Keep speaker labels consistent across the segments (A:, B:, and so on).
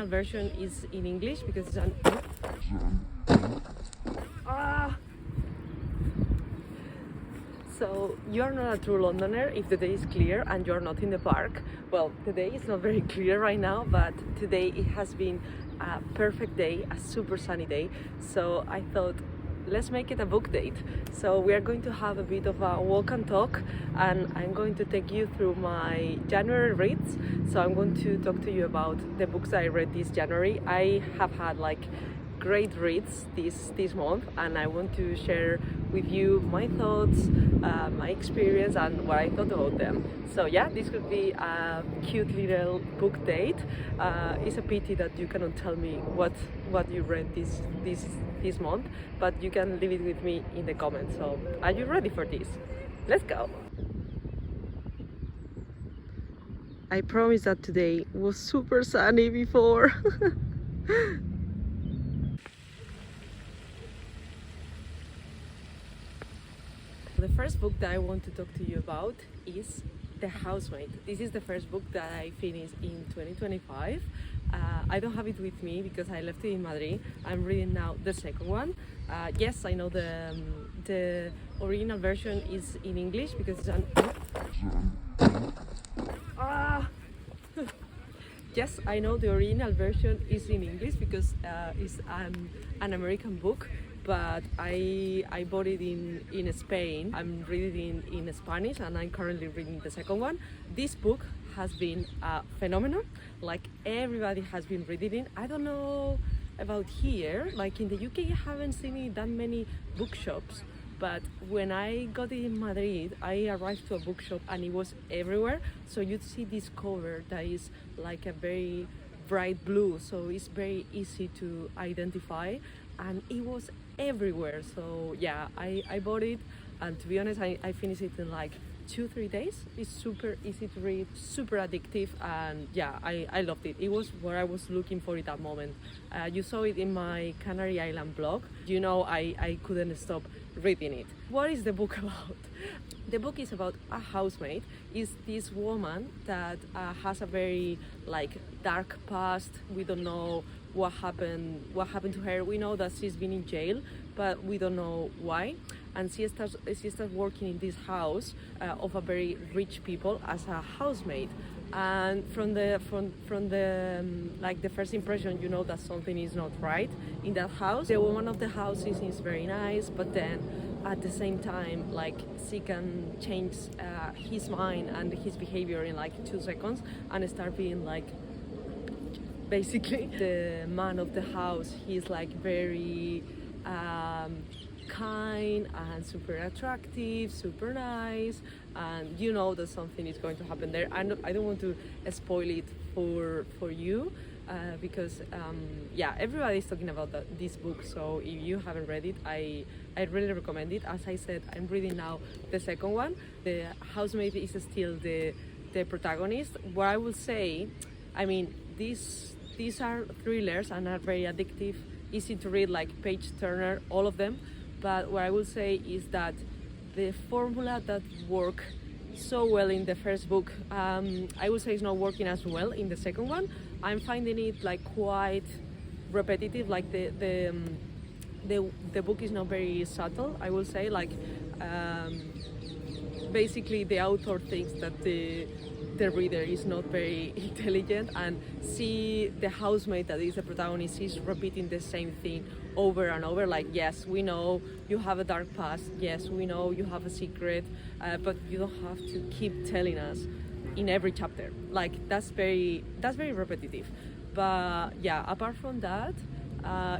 A: Version is in English because it's an So you're not a true Londoner if the day is clear and you're not in the park. Well, the day is not very clear right now, but today it has been a perfect day, a super sunny day. So I thought, let's make it a book date. So we are going to have a bit of a walk and talk, and I'm going to take you through my January reads. So I'm going to talk to you about the books that I read this January. I have had like great reads this month, and I want to share with you my thoughts, my experience, and what I thought about them. So yeah, this could be a cute little book date. It's a pity that you cannot tell me what you read this month, but you can leave it with me in the comments. So are you ready for this? Let's go. I promise that today was super sunny before. The first book that I want to talk to you about is The Housemaid. This is the first book that I finished in 2025. I don't have it with me because I left it in Madrid. I'm reading now the second one. Yes, I know the original version is in English because it's an Yes, I know the original version is in English because it's an American book, but I bought it in Spain. I'm reading in Spanish, and I'm currently reading the second one. This book has been phenomenal. Like, everybody has been reading it. I don't know about here, like in the UK I haven't seen it that many bookshops, but when I got it in Madrid, I arrived to a bookshop and it was everywhere. So you'd see this cover that is like a very bright blue, so it's very easy to identify, and it was everywhere. So yeah, I bought it, and to be honest, I finished it in like 2-3 days. It's super easy to read, super addictive, and yeah, I loved it. It was what I was looking for at that moment. You saw it in my Canary Island blog. You know, I couldn't stop reading it. What is the book about? The book is about a housemaid. Is this woman that has a very like dark past. We don't know what happened to her. We know that she's been in jail, but we don't know why. And she starts working in this house of a very rich people as a housemaid. And from the like the first impression, you know that something is not right in that house. The woman of the house is very nice, but then at the same time, like, she can change his mind and his behavior in like 2 seconds and start being like, basically the man of the house. He's like very kind and super attractive, super nice, and you know that something is going to happen there. I don't want to spoil it for you because yeah, everybody is talking about this book. So if you haven't read it, I really recommend it. As I said, I'm reading now the second one. The housemaid is still the protagonist. What I will say, I mean, these are thrillers and are very addictive, easy to read, like page turner, all of them. But what I will say is that the formula that worked so well in the first book, I would say it's not working as well in the second one. I'm finding it like quite repetitive. Like the book is not very subtle, I will say. Like basically the author thinks that the reader is not very intelligent, and see the housemaid that is the protagonist is repeating the same thing over and over. Like, yes, we know you have a dark past, yes, we know you have a secret, but you don't have to keep telling us in every chapter. Like, that's very repetitive. But yeah, apart from that,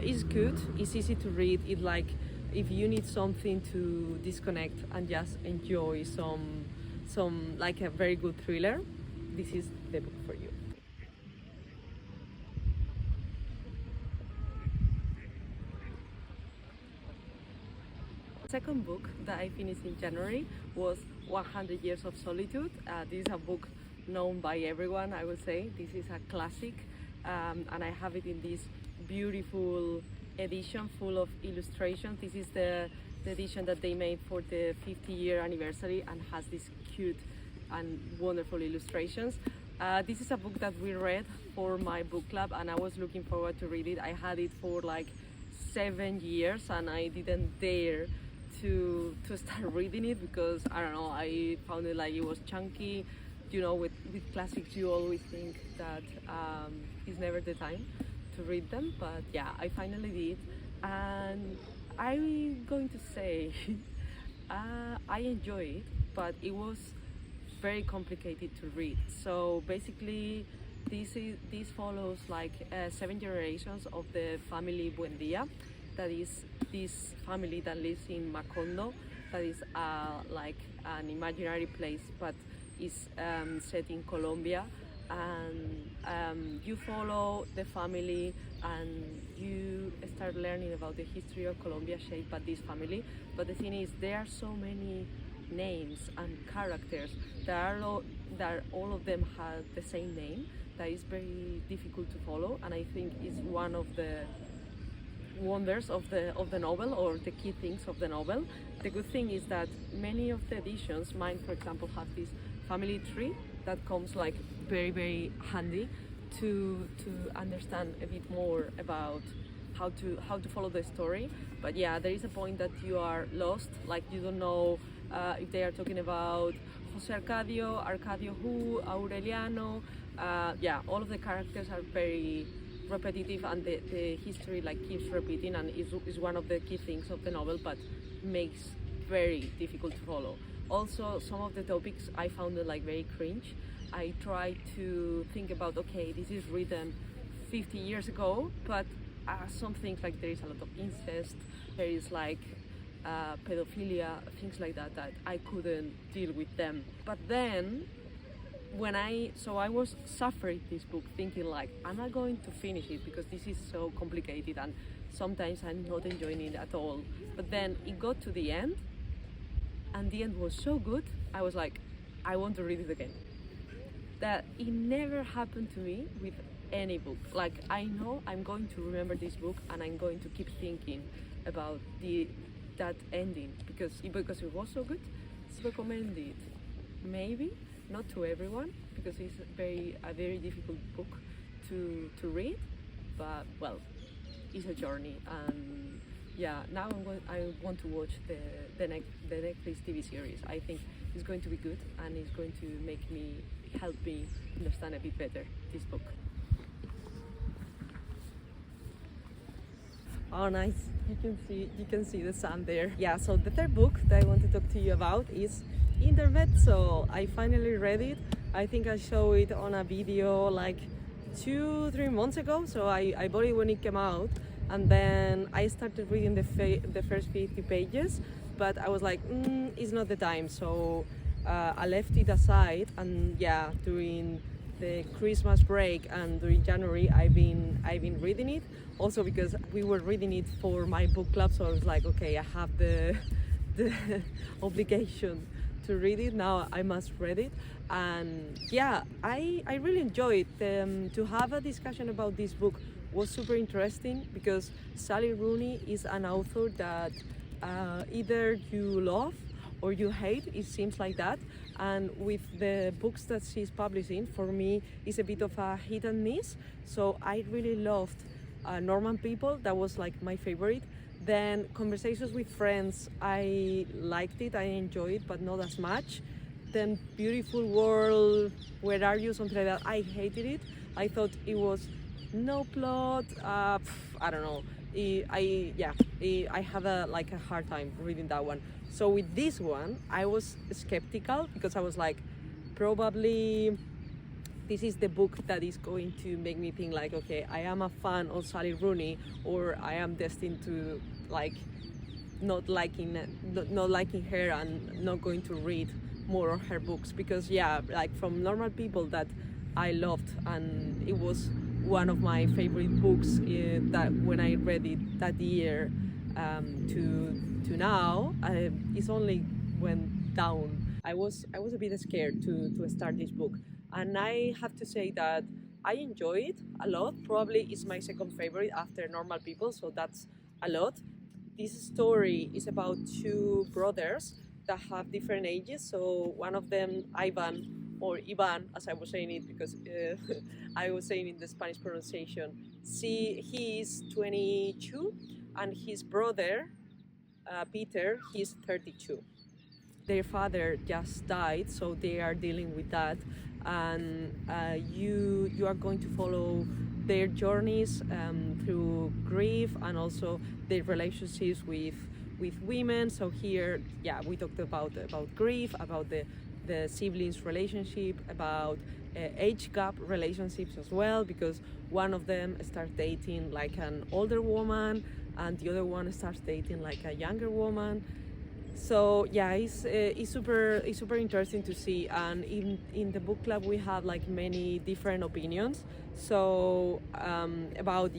A: it's good, it's easy to read. It, like, if you need something to disconnect and just enjoy some like a very good thriller, this is the book for you. The second book that I finished in January was 100 Years of Solitude. This is a book known by everyone, I would say. This is a classic, and I have it in this beautiful edition full of illustrations. This is the edition that they made for the 50-year anniversary and has these cute and wonderful illustrations. This is a book that we read for my book club, and I was looking forward to read it. I had it for like 7 years, and I didn't dare to start reading it because I don't know. I found it like it was chunky. You know, with classics, you always think that it's never the time to read them. But yeah, I finally did, and I'm going to say I enjoy it, but it was very complicated to read. So basically, this follows like 7 generations of the family Buendia. That is this family that lives in Macondo. That is like an imaginary place, but is set in Colombia. And you follow the family, and you start learning about the history of Colombia shaped by this family. But the thing is, there are so many names and characters that all of them have the same name, that is very difficult to follow, and I think is one of the wonders of the novel, or the key things of the novel. The good thing is that many of the editions, mine for example, have this family tree that comes like very handy to understand a bit more about how to follow the story. But yeah, there is a point that you are lost, like you don't know if they are talking about Jose Arcadio who, Aureliano. Yeah, all of the characters are very repetitive, and the history like keeps repeating, and is one of the key things of the novel, but makes very difficult to follow. Also, some of the topics I found it like very cringe. I tried to think about, okay, this is written 50 years ago, but some things like there is a lot of incest, there is like pedophilia, things like that I couldn't deal with them. But then I was suffering this book, thinking like, am I going to finish it, because this is so complicated and sometimes I'm not enjoying it at all. But then it got to the end, and the end was so good, I was like, I want to read it again. That it never happened to me with any book. Like, I know I'm going to remember this book, and I'm going to keep thinking about that ending because it was so good. It's recommended, maybe not to everyone, because it's a very difficult book to read, but well, it's a journey. And yeah, now I want to watch the Netflix TV series. I think it's going to be good, and it's going to help me understand a bit better this book. Oh, nice! You can see the sun there. Yeah. So the third book that I want to talk to you about is Intermezzo. I finally read it. I think I showed it on a video like 2-3 months ago. So I bought it when it came out, and then I started reading the first 50 pages, but I was like, it's not the time. So I left it aside, and yeah, during the Christmas break and during January I've been reading it, also because we were reading it for my book club, so I was like, okay, I have the obligation to read it now, I must read it. And yeah, I really enjoyed to have a discussion about this book was super interesting, because Sally Rooney is an author that either you love or you hate, it seems like that. And with the books that she's publishing, for me, it's a bit of a hit and miss. So I really loved Normal People, that was like my favorite. Then Conversations with Friends, I liked it, I enjoyed it, but not as much. Then Beautiful World, Where Are You, something like that, I hated it. I thought it was no plot, I don't know. I had a hard time reading that one. So with this one, I was skeptical, because I was like, probably this is the book that is going to make me think like, okay, I am a fan of Sally Rooney, or I am destined to like not liking her and not going to read more of her books. Because yeah, like from Normal People, that I loved, and it was one of my favorite books that when I read it that year to now, it's only went down. I was a bit scared to start this book, and I have to say that I enjoy it a lot. Probably it's my second favorite after Normal People, so that's a lot. This story is about two brothers that have different ages. So one of them, Ivan, or Ivan, as I was saying it, because I was saying in the Spanish pronunciation. He is 22, and his brother, Peter, he's 32. Their father just died, so they are dealing with that, and you are going to follow their journeys through grief and also their relationships with women. So here, yeah, we talked about grief, about the siblings relationship, about age gap relationships as well, because one of them starts dating like an older woman and the other one starts dating like a younger woman. So yeah, it's super interesting to see, and in the book club we have like many different opinions. So about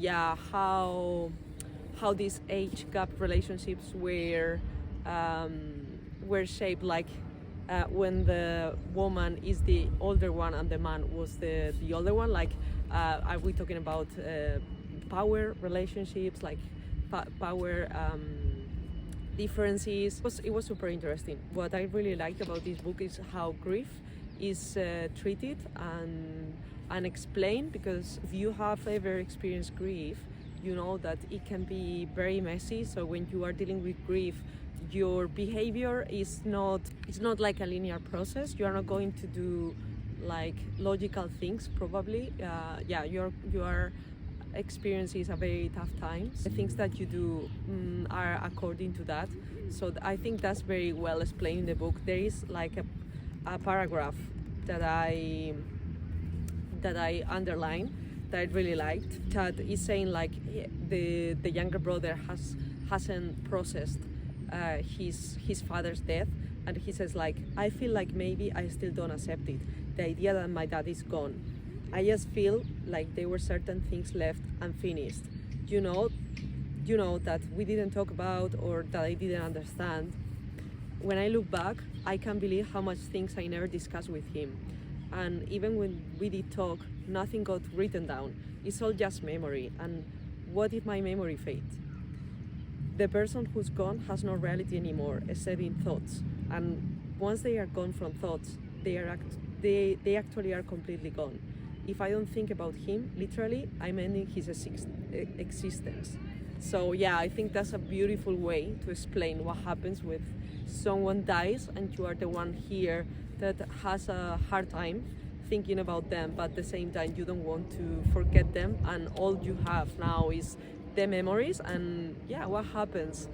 A: how these age gap relationships were shaped, like when the woman is the older one and the man was the older one. Like are we talking about power relationships, like power differences? It was super interesting. What I really liked about this book is how grief is treated and explained, because if you have ever experienced grief, you know that it can be very messy. So when you are dealing with grief, your behavior is not like a linear process. You are not going to do like logical things probably. You are experiences a very tough times. The things that you do are according to that. So I think that's very well explained in the book. There is like a paragraph that I underlined that I really liked, that is saying like the younger brother hasn't processed his father's death, and he says like, I feel like maybe I still don't accept it, the idea that my dad is gone. I just feel like there were certain things left unfinished, you know that we didn't talk about or that I didn't understand. When I look back, I can't believe how much things I never discussed with him. And even when we did talk, nothing got written down. It's all just memory. And what if my memory fades? The person who's gone has no reality anymore, except in thoughts. And once they are gone from thoughts, they actually are completely gone. If I don't think about him, literally, I'm ending his existence. So yeah, I think that's a beautiful way to explain what happens when someone dies and you are the one here that has a hard time thinking about them, but at the same time you don't want to forget them, and all you have now is the memories. And yeah, what happens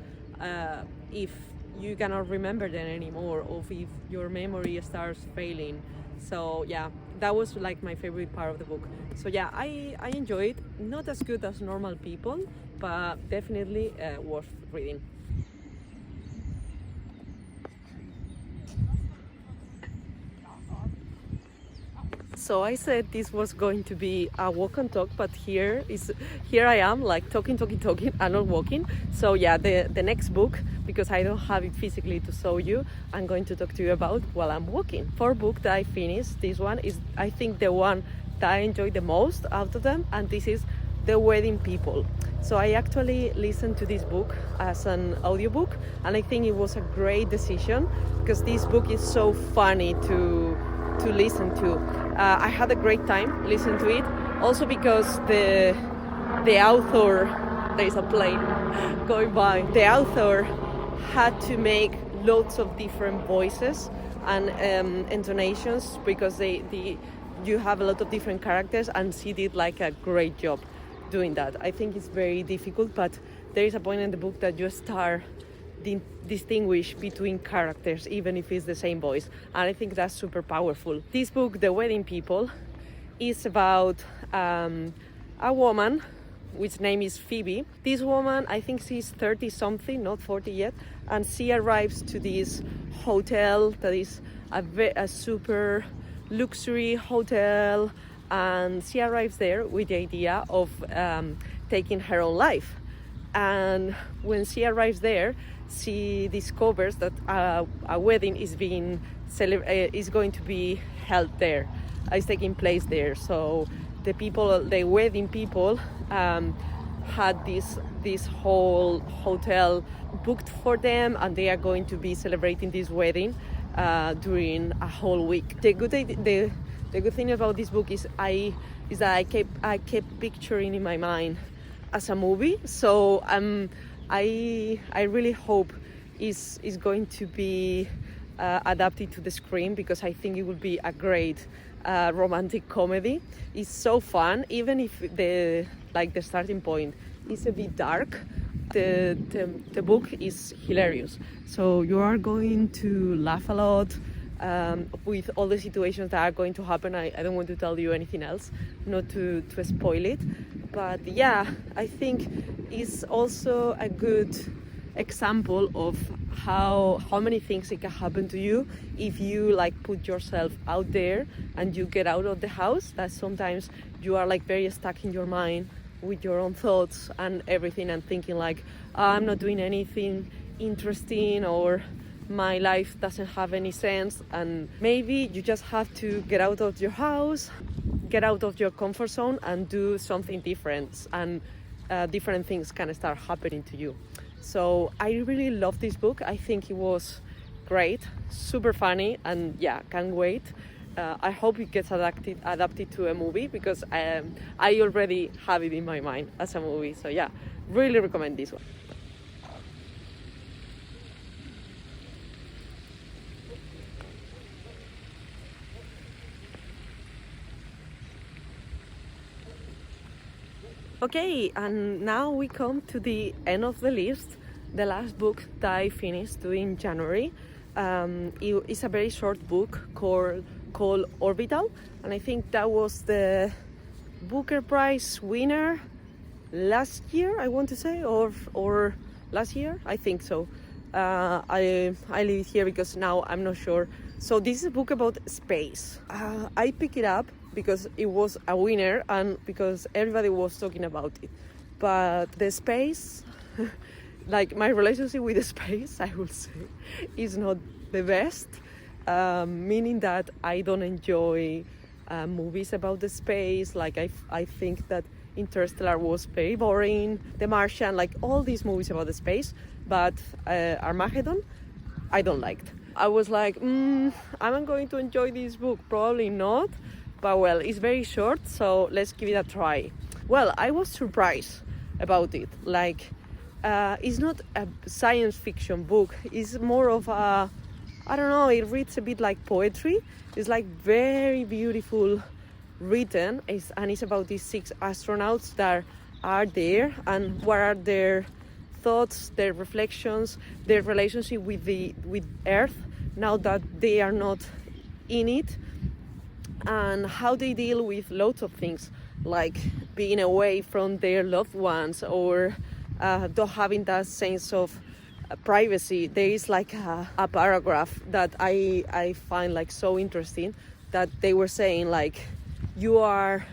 A: if you cannot remember them anymore, or if your memory starts failing? So yeah, that was like my favorite part of the book. So yeah, I enjoyed it. Not as good as normal people, but definitely worth reading. So I said this was going to be a walk and talk, but here I am, like talking. I'm not walking. So yeah, the next book, because I don't have it physically to show you, I'm going to talk to you about while I'm walking. 4 books that I finished. This one is, I think, the one that I enjoyed the most out of them, and this is The Wedding People. So I actually listened to this book as an audiobook, and I think it was a great decision because this book is so funny to listen to. I had a great time listening to it, also because the author, there is a plane going by, the author had to make lots of different voices and intonations, because you have a lot of different characters, and she did like a great job doing that. I think it's very difficult, but there is a point in the book that you start distinguish between characters, even if it's the same voice, and I think that's super powerful. This book, The Wedding People, is about a woman which name is Phoebe. This woman, I think she's 30 something, not 40 yet, and she arrives to this hotel that is a super luxury hotel, and she arrives there with the idea of taking her own life. And when she arrives there, she discovers that a wedding is going to be held there, is taking place there. So the wedding people had this whole hotel booked for them, and they are going to be celebrating this wedding during a whole week. The good thing about this book is that I kept picturing in my mind as a movie. So I really hope is going to be adapted to the screen, because I think it would be a great romantic comedy. It's so fun, even if the starting point is a bit dark. The book is hilarious, so you are going to laugh a lot with all the situations that are going to happen. I don't want to tell you anything else, not to spoil it, but yeah, I think it's also a good example of how many things it can happen to you if you put yourself out there and you get out of the house. That sometimes you are very stuck in your mind with your own thoughts and everything, and thinking I'm not doing anything interesting, or my life doesn't have any sense. And maybe you just have to get out of your house, get out of your comfort zone, and do something different, and different things can start happening to you. So I really love this book. I think it was great, super funny, and yeah, can't wait. I hope it gets adapted to a movie, because I already have it in my mind as a movie. So yeah, really recommend this one. Okay, and now we come to the end of the list. The last book that I finished doing January. It's a very short book called Orbital, and I think that was the Booker Prize winner last year, I want to say, or last year, I think so. I leave it here because now I'm not sure. So this is a book about space. I picked it up because it was a winner and because everybody was talking about it. But the space, my relationship with the space, I would say, is not the best. Meaning that I don't enjoy movies about the space. I think that Interstellar was very boring, The Martian, all these movies about the space. But Armageddon, I don't like. I was am I going to enjoy this book? Probably not. But well, it's very short, so let's give it a try. Well, I was surprised about it. It's not a science fiction book. It's more of a, I don't know, it reads a bit like poetry. It's very beautiful written, and it's about these 6 astronauts that are there, and what are their thoughts, their reflections, their relationship with Earth now that they are not in it, and how they deal with lots of things, like being away from their loved ones, or not having that sense of privacy. There is a paragraph that I find so interesting, that they were saying you are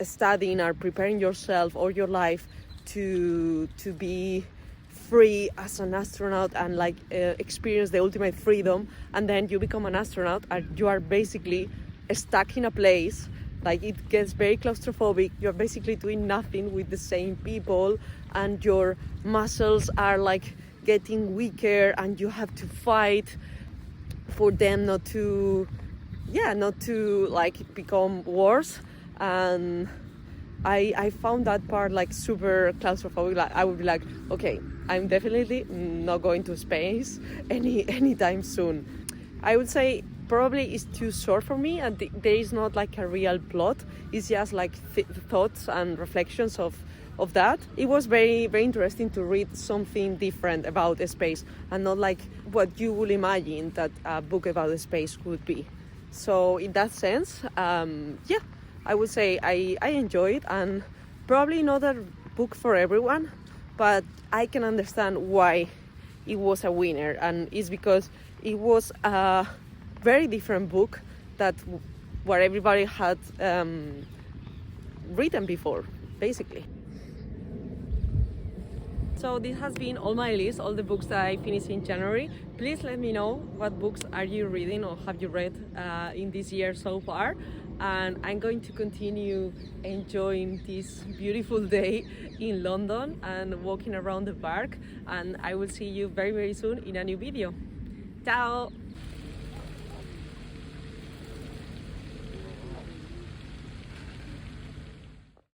A: studying or preparing yourself or your life to be free as an astronaut and experience the ultimate freedom, and then you become an astronaut and you are basically stuck in a place. It gets very claustrophobic. You're basically doing nothing with the same people, and your muscles are getting weaker, and you have to fight for them not to become worse. And I found that part super claustrophobic. I would be okay, I'm definitely not going to space anytime soon. I would say probably it's too short for me, and there is not a real plot. It's just thoughts and reflections of that. It was very, very interesting to read something different about space, and not what you would imagine that a book about space would be. So in that sense, I would say I enjoy it, and probably not a book for everyone, but I can understand why it was a winner, and it's because it was a very different book that what everybody had written before, basically. So this has been all my list, all the books that I finished in January. Please let me know what books are you reading or have you read in this year so far. And I'm going to continue enjoying this beautiful day in London and walking around the park. And I will see you very, very soon in a new video. Ciao!